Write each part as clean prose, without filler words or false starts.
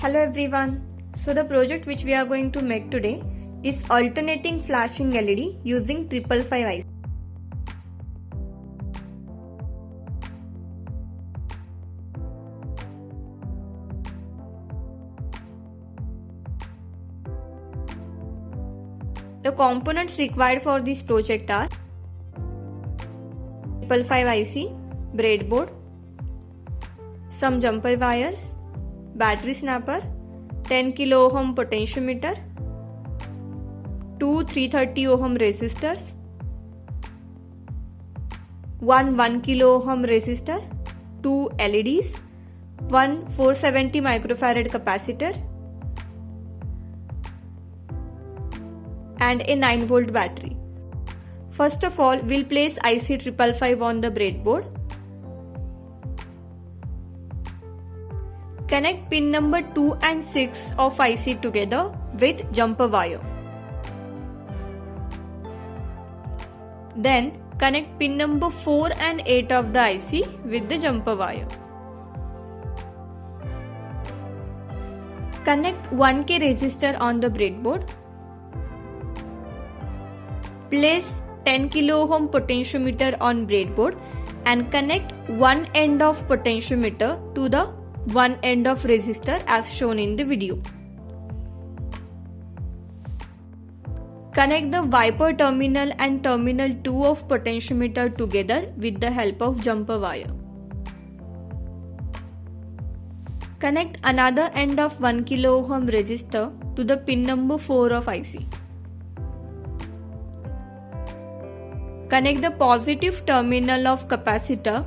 Hello everyone. So the project which we are going to make today is alternating flashing LED using 555 IC. The components required for this project are 555 IC, breadboard, some jumper wires, battery snapper, 10 kilo ohm potentiometer, two 330 ohm resistors, one 1 kilo ohm resistor, two LEDs, one 470 microfarad capacitor, and a 9 volt battery. First of all, we'll place IC 555 on the breadboard. Connect pin number 2 and 6 of IC together with jumper wire. Then connect pin number 4 and 8 of the IC with the jumper wire. Connect 1K resistor on the breadboard. Place 10 kilo ohm potentiometer on breadboard and connect one end of potentiometer to the one end of resistor as shown in the video. Connect the wiper terminal and terminal 2 of potentiometer together with the help of jumper wire. Connect another end of 1 kilo ohm resistor to the pin number 4 of IC. Connect the positive terminal of capacitor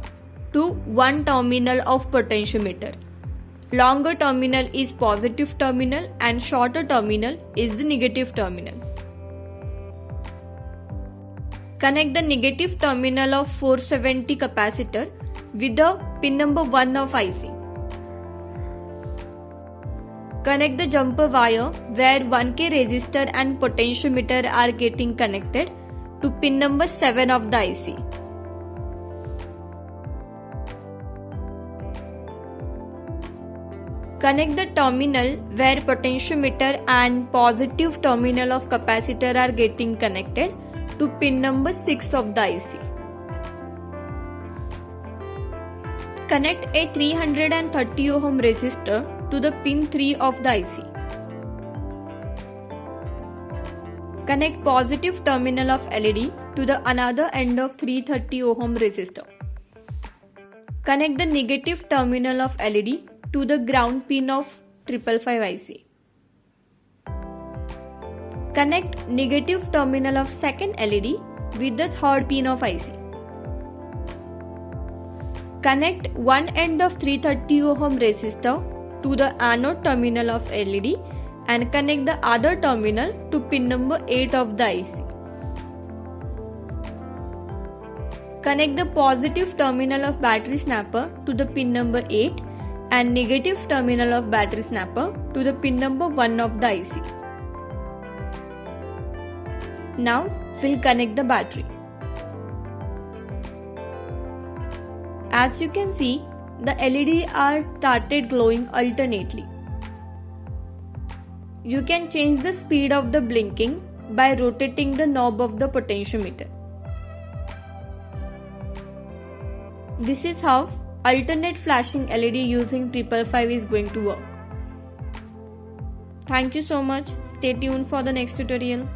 to one terminal of potentiometer. Longer terminal is positive terminal and shorter terminal is the negative terminal. Connect the negative terminal of 470 capacitor with the pin number 1 of IC. Connect the jumper wire where 1K resistor and potentiometer are getting connected to pin number 7 of the IC. Connect the terminal where potentiometer and positive terminal of capacitor are getting connected to pin number 6 of the IC. Connect a 330 ohm resistor to the pin 3 of the IC. Connect positive terminal of LED to the another end of 330 ohm resistor. Connect the negative terminal of LED to the ground pin of 555 IC. Connect negative terminal of second LED with the third pin of IC. Connect one end of 330 ohm resistor to the anode terminal of LED and connect the other terminal to pin number 8 of the IC. Connect the positive terminal of battery snapper to the pin number 8 and negative terminal of battery snapper to the pin number 1 of the IC. Now we'll connect the battery. As you can see, the LED are started glowing alternately. You can change the speed of the blinking by rotating the knob of the potentiometer. This is how alternate flashing LED using 555 is going to work. Thank you so much. Stay tuned for the next tutorial.